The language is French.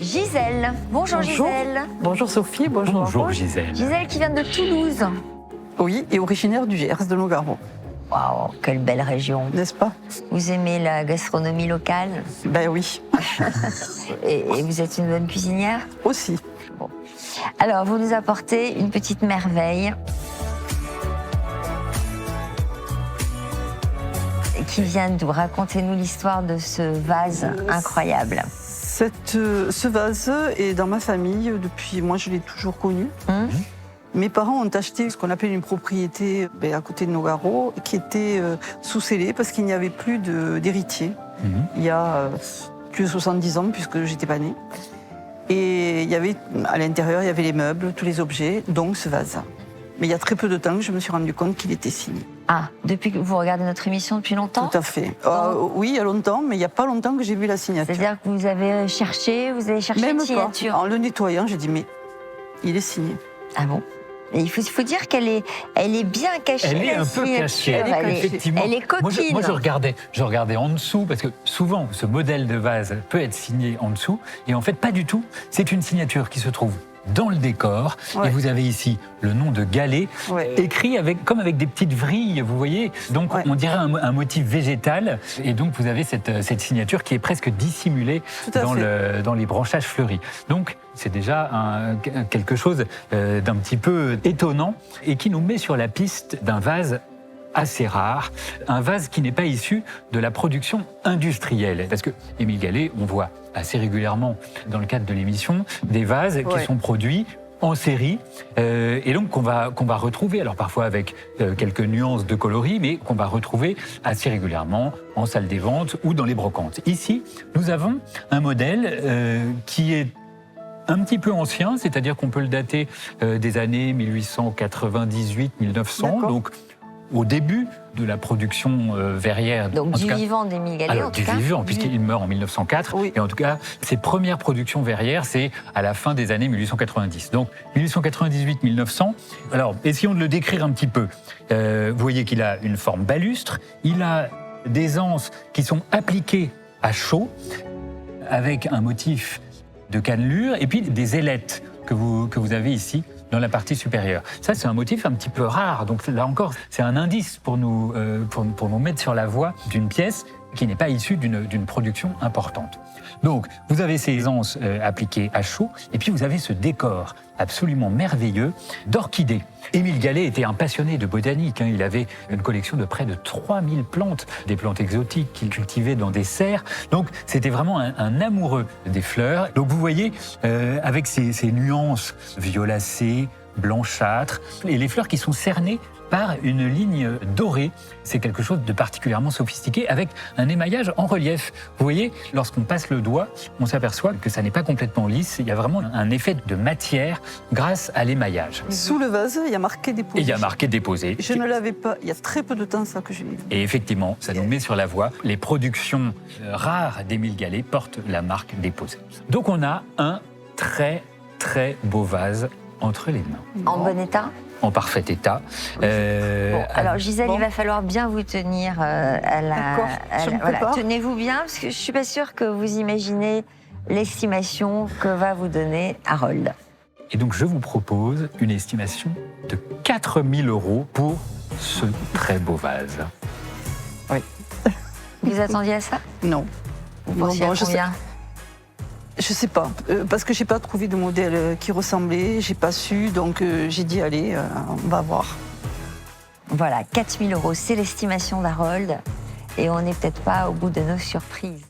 Gisèle. Bonjour, Gisèle. Bonjour Sophie, bonjour. Bonjour Gisèle. Gisèle qui vient de Toulouse. Oui, et originaire du Gers, de Nogaro, Waouh, quelle belle région. n'est-ce pas? Vous aimez la gastronomie locale Ben oui, et vous êtes une bonne cuisinière? aussi. Alors, vous nous apportez une petite merveille qui vient d'où? Racontez-nous l'histoire de ce vase incroyable. Ce vase est dans ma famille depuis, moi je l'ai toujours connu. Mes parents ont acheté ce qu'on appelle une propriété à côté de Nogaro qui était sous-scellée parce qu'il n'y avait plus d'héritier. Il y a plus de 70 ans puisque j'étais pas née. Et il y avait, à l'intérieur, il y avait les meubles, tous les objets, donc ce vase. Mais il y a très peu de temps que je me suis rendu compte qu'il était signé. Ah, depuis que vous regardez notre émission depuis longtemps? Tout à fait. Oui, il y a longtemps, mais il n'y a pas longtemps que j'ai vu la signature. C'est-à-dire que vous avez cherché Même une pas. signature? En le nettoyant, j'ai dit, mais il est signé. Ah bon? Et il faut dire qu'elle est bien cachée. Elle est la un peu signature. cachée, effectivement. Elle est coquine. Moi, je regardais en dessous, parce que souvent, ce modèle de vase peut être signé en dessous, et en fait, pas du tout. C'est une signature qui se trouve dans le décor, et vous avez ici le nom de Gallet, écrit comme avec des petites vrilles, vous voyez. Donc, on dirait un motif végétal, et donc vous avez cette signature qui est presque dissimulée dans les branchages fleuris. Donc, c'est déjà quelque chose d'un petit peu étonnant, et qui nous met sur la piste d'un vase assez rare, un vase qui n'est pas issu de la production industrielle. Parce que Émile Gallet, on voit assez régulièrement dans le cadre de l'émission des vases qui sont produits en série et donc qu'on va retrouver, alors parfois avec quelques nuances de coloris, mais qu'on va retrouver assez régulièrement en salle des ventes ou dans les brocantes. Ici, nous avons un modèle qui est un petit peu ancien, c'est-à-dire qu'on peut le dater des années 1898-1900, donc au début de la production verrière. Donc du vivant d'Émile Gallet, en tout cas. Du vivant, puisqu'il meurt en 1904. Et en tout cas, ses premières productions verrières, c'est à la fin des années 1890. Donc 1898-1900. Alors, essayons de le décrire un petit peu. Vous voyez qu'il a une forme balustre. Il a des anses qui sont appliquées à chaud, avec un motif de cannelure, et puis des ailettes que vous avez ici dans la partie supérieure. Ça, c'est un motif un petit peu rare. Donc là encore, c'est un indice pour nous mettre sur la voie d'une pièce qui n'est pas issue d'une production importante. Donc, vous avez ces anses appliquées à chaud, et puis vous avez ce décor absolument merveilleux d'orchidées. Émile Gallet était un passionné de botanique. Il avait une collection de près de 3000 plantes, des plantes exotiques qu'il cultivait dans des serres. Donc, c'était vraiment un amoureux des fleurs. Donc, vous voyez, avec ces nuances violacées, blanchâtres, et les fleurs qui sont cernées par une ligne dorée. C'est quelque chose de particulièrement sophistiqué avec un émaillage en relief. Vous voyez, lorsqu'on passe le doigt, on s'aperçoit que ça n'est pas complètement lisse. Il y a vraiment un effet de matière grâce à l'émaillage. Sous le vase, il y a marqué déposé. Et il y a marqué déposé. Je ne l'avais pas, il y a très peu de temps ça que je l'ai vu. Et effectivement, ça nous met sur la voie. Les productions rares d'Émile Gallet portent la marque déposé. Donc on a un très très beau vase entre les mains. En bon état? En parfait état. Alors Gisèle, il va falloir bien vous tenir à la... D'accord, tenez-vous bien, parce que je ne suis pas sûre que vous imaginez l'estimation que va vous donner Harold. Et donc je vous propose une estimation de 4 000 € pour ce très beau vase. Oui. Vous attendiez à ça? Non. Vous pensiez à combien? Je sais pas, parce que j'ai pas trouvé de modèle qui ressemblait, j'ai pas su, donc j'ai dit allez, on va voir. Voilà, 4 000 €, c'est l'estimation d'Harold, et on n'est peut-être pas au bout de nos surprises.